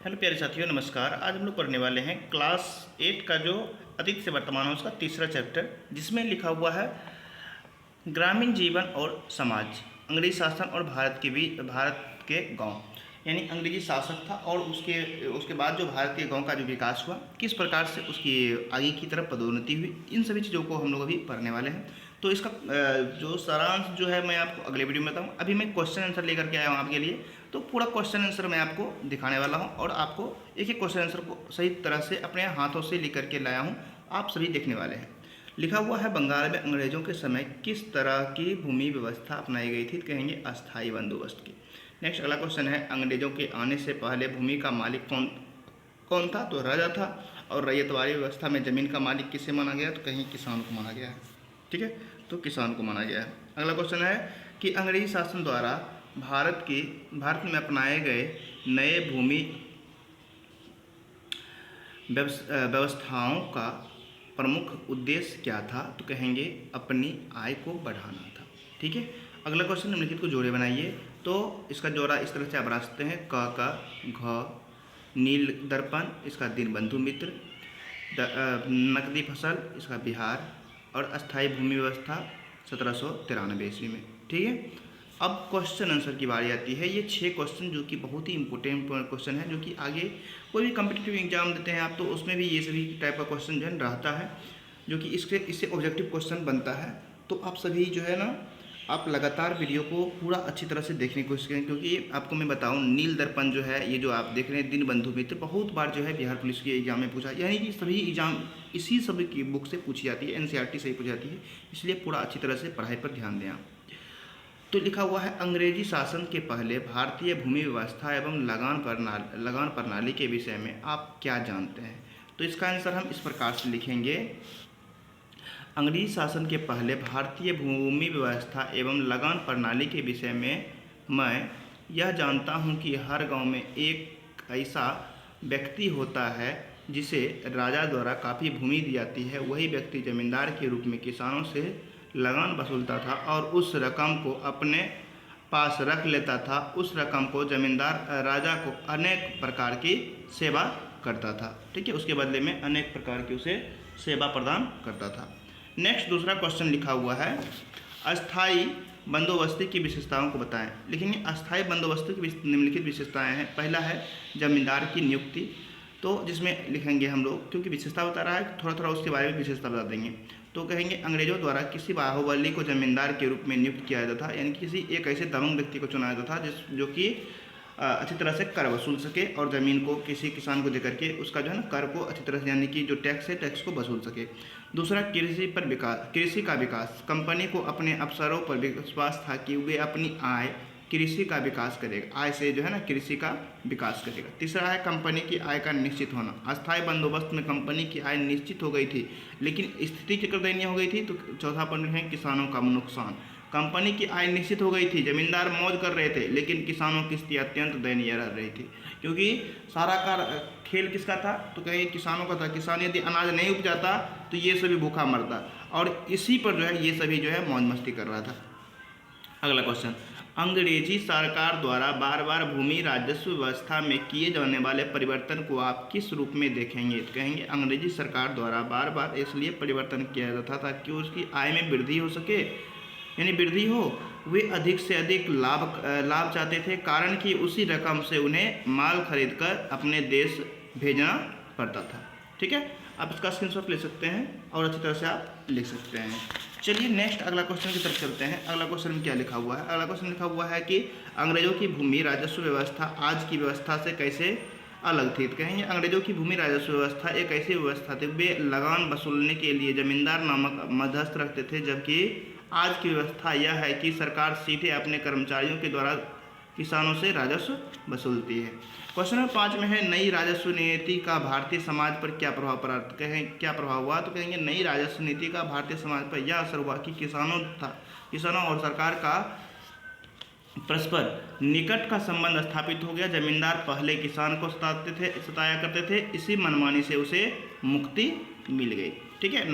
Hello प्यारे साथियों, नमस्कार। आज हम लोग पढ़ने वाले हैं क्लास 8 का जो अतीत से वर्तमान है उसका तीसरा चैप्टर, जिसमें लिखा हुआ है ग्रामीण जीवन और समाज, अंग्रेजी शासन और भारत के गांव। यानी अंग्रेजी शासक था और उसके उसके बाद जो भारत के गांव का जो विकास हुआ, किस प्रकार से उसकी आगे की तरफ पदोन्नति हुई, इन सभी चीज़ों को हम लोग अभी पढ़ने वाले हैं। तो इसका जो सारांश जो है मैं आपको अगले वीडियो में बताऊँ। अभी मैं क्वेश्चन आंसर लेकर के आया हूँ आपके लिए, तो पूरा क्वेश्चन आंसर मैं आपको दिखाने वाला हूँ और आपको एक एक क्वेश्चन आंसर को सही तरह से अपने हाथों से लिख करके लाया हूँ, आप सभी देखने वाले हैं। लिखा हुआ है बंगाल में अंग्रेजों के समय किस तरह की भूमि व्यवस्था अपनाई गई थी, तो कहेंगे अस्थायी बंदोबस्त की। नेक्स्ट अगला क्वेश्चन है अंग्रेजों के आने से पहले भूमि का मालिक कौन कौन था, तो राजा था। और रैयतवाड़ी व्यवस्था में जमीन का मालिक किसे माना गया, तो कहीं किसान को माना गया है। ठीक है, तो किसान को माना गया है। अगला क्वेश्चन है कि अंग्रेजी शासन द्वारा भारत में अपनाए गए नए भूमि व्यवस्थाओं का प्रमुख उद्देश्य क्या था, तो कहेंगे अपनी आय को बढ़ाना था। ठीक है, अगला क्वेश्चन निम्नलिखित को जोड़े बनाइए। तो इसका जोड़ा इस तरह से आप बना सकते हैं, क का घ नील दर्पण, इसका दीनबंधु मित्र, नकदी फसल, इसका बिहार, और अस्थायी भूमि व्यवस्था 1793 ईस्वी में। ठीक है, अब क्वेश्चन आंसर की बारी आती है। ये 6 क्वेश्चन जो कि बहुत ही इंपॉर्टेंट क्वेश्चन है, जो कि आगे कोई भी कम्पिटिटिव एग्जाम देते हैं आप, तो उसमें भी ये सभी टाइप का क्वेश्चन जो है रहता है, जो कि इससे ऑब्जेक्टिव क्वेश्चन बनता है। तो आप सभी जो है ना, आप लगातार वीडियो को पूरा अच्छी तरह से देखने की कोशिश करें, क्योंकि आपको मैं बताऊं नील दर्पण जो है, ये जो आप देख रहे हैं दीनबंधु मित्र, बहुत बार जो है बिहार पुलिस के एग्जाम में पूछा, यानी कि सभी एग्जाम इसी सभी की बुक से पूछी जाती है, एनसीईआरटी से ही पूछी जाती है, इसलिए पूरा अच्छी तरह से पढ़ाई पर ध्यान दें आप। तो लिखा हुआ है अंग्रेजी शासन के पहले भारतीय भूमि व्यवस्था एवं लगान प्रणाली के विषय में आप क्या जानते हैं, तो इसका आंसर हम इस प्रकार से लिखेंगे। अंग्रेजी शासन के पहले भारतीय भूमि व्यवस्था एवं लगान प्रणाली के विषय में मैं यह जानता हूं कि हर गांव में एक ऐसा व्यक्ति होता है जिसे राजा द्वारा काफ़ी भूमि दी जाती है। वही व्यक्ति जमींदार के रूप में किसानों से लगान वसूलता था और उस रकम को अपने पास रख लेता था। उस रकम को जमींदार राजा को अनेक प्रकार की सेवा करता था। ठीक है, उसके बदले में अनेक प्रकार की उसे सेवा प्रदान करता था। नेक्स्ट दूसरा क्वेश्चन लिखा हुआ है अस्थाई बंदोबस्ती की विशेषताओं को बताएं। लिखेंगे अस्थाई बंदोबस्ती की निम्नलिखित विशेषताएं हैं। पहला है जमींदार की नियुक्ति, तो जिसमें लिखेंगे हम लोग, क्योंकि विशेषता बता रहा है थोड़ा थोड़ा उसके बारे में विशेषता बता देंगे। तो कहेंगे अंग्रेजों द्वारा किसी बाहुबली को जमींदार के रूप में नियुक्त किया जाता था, यानी किसी एक ऐसे दबंग व्यक्ति को चुना जाता था जो कि अच्छी तरह से कर वसूल सके और ज़मीन को किसी किसान को देकर के उसका जो है ना कर को अच्छी तरह से, यानी कि जो टैक्स है टैक्स को वसूल सके। दूसरा कृषि का विकास, कंपनी को अपने अफसरों पर विश्वास था कि वे अपनी आय कृषि का विकास करेगा, आय से जो है ना कृषि का विकास करेगा। तीसरा है कंपनी की आय का निश्चित होना। अस्थायी बंदोबस्त में कंपनी की आय निश्चित हो गई थी, लेकिन स्थिति क्या दयनीय हो गई थी, तो चौथा पॉइंट है किसानों का नुकसान। कंपनी की आय निश्चित हो गई थी, जमींदार मौज कर रहे थे, लेकिन किसानों की स्थिति अत्यंत दयनीय रह रही थी, क्योंकि सारा का खेल किसका था, तो कहीं किसानों का था। किसान यदि अनाज नहीं उपजाता तो ये सभी भूखा मरता, और इसी पर जो है ये सभी जो है मौज मस्ती कर रहा था। अगला क्वेश्चन, अंग्रेजी सरकार द्वारा बार बार भूमि राजस्व व्यवस्था में किए जाने वाले परिवर्तन को आप किस रूप में देखेंगे, तो कहेंगे अंग्रेजी सरकार द्वारा बार बार इसलिए परिवर्तन किया जाता था कि उसकी आय में वृद्धि हो सके, यानी वृद्धि हो, वे अधिक से अधिक लाभ चाहते थे, कारण कि उसी रकम से उन्हें माल खरीदकर अपने देश भेजना पड़ता था। ठीक है, आप इसका स्क्रीनशॉट ले सकते हैं और अच्छी तरह से आप लिख सकते हैं। चलिए नेक्स्ट अगला क्वेश्चन की तरफ चलते हैं। अगला क्वेश्चन में क्या लिखा हुआ है, अगला क्वेश्चन लिखा हुआ है कि अंग्रेजों की भूमि राजस्व व्यवस्था आज की व्यवस्था से कैसे अलग थी, तो कहेंगे अंग्रेजों की भूमि राजस्व व्यवस्था एक ऐसी व्यवस्था थी, वे लगान वसूलने के लिए जमींदार नामक मध्यस्थ रखते थे, जबकि आज की व्यवस्था यह है कि सरकार सीधे अपने कर्मचारियों के द्वारा किसानों से राजस्व वसूलती है। क्वेश्चन नंबर 5 में है नई राजस्व नीति का भारतीय समाज पर क्या प्रभाव पड़ा, तो कहें क्या प्रभाव हुआ, तो कहेंगे नई राजस्व नीति का भारतीय समाज पर यह असर हुआ कि किसानों और सरकार का परस्पर निकट का संबंध स्थापित हो गया। जमींदार पहले किसान को सताया करते थे, इसी मनमानी से उसे मुक्ति मिल गई। ठीक है,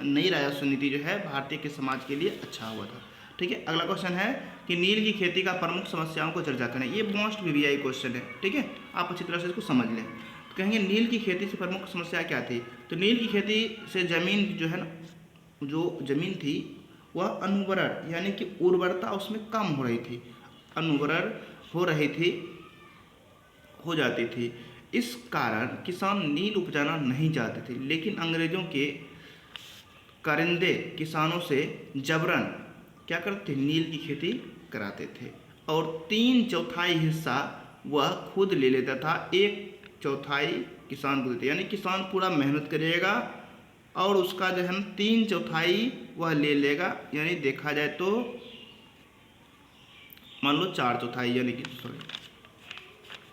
नई राजस्व नीति जो है भारतीय के समाज के लिए अच्छा हुआ था। ठीक है, अगला क्वेश्चन है कि नील की खेती का प्रमुख समस्याओं को चर्चा करें। ये मोस्ट वीवीआई क्वेश्चन है, ठीक है, आप अच्छी तरह से इसको समझ लें। तो कहेंगे नील की खेती से प्रमुख समस्या क्या थी। तो नील की खेती से जमीन जो है ना, जो जमीन थी वह अनुर्वर यानी कि उर्वरता उसमें कम हो रही थी, अनुर्वर हो रही थी, हो जाती थी। इस कारण किसान नील उपजाना नहीं चाहते थे, लेकिन अंग्रेजों के कारिंदे किसानों से जबरन क्या करते थे, नील की खेती कराते थे और 3/4 हिस्सा वह खुद ले लेता था, 1/4 किसान को देते, यानी किसान पूरा मेहनत करेगा और उसका जो है 3/4 वह ले लेगा, यानी देखा जाए तो मान लो 4/4 यानी कि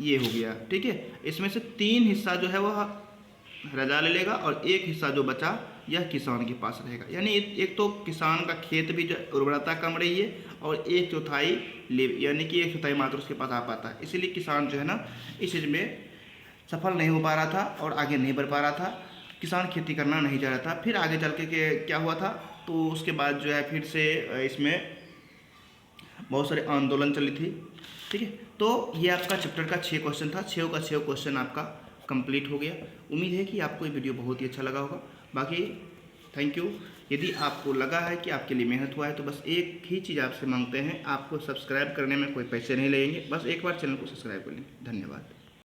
ये हो गया, ठीक है। इसमें से 3 हिस्सा जो है वह राजा ले लेगा और 1 हिस्सा जो बचा यह किसान के पास रहेगा। यानी एक तो किसान का खेत भी जो उर्वरता कम रही है और 1/4 ले, यानी कि 1/4 मात्र उसके पास आ पाता है। इसीलिए किसान जो है ना इस चीज़ में सफल नहीं हो पा रहा था और आगे नहीं बढ़ पा रहा था, किसान खेती करना नहीं चाह रहा था। फिर आगे चल के क्या हुआ था, तो उसके बाद जो है फिर से इसमें बहुत सारे आंदोलन चली थी, ठीक है। तो ये आपका चैप्टर का 6 क्वेश्चन था, 6 का 6 क्वेश्चन आपका कंप्लीट हो गया। उम्मीद है कि आपको ये वीडियो बहुत ही अच्छा लगा होगा। बाकी थैंक यू। यदि आपको लगा है कि आपके लिए मेहनत हुआ है तो बस एक ही चीज़ आपसे मांगते हैं, आपको सब्सक्राइब करने में कोई पैसे नहीं लगेंगे, बस एक बार चैनल को सब्सक्राइब कर लें। धन्यवाद।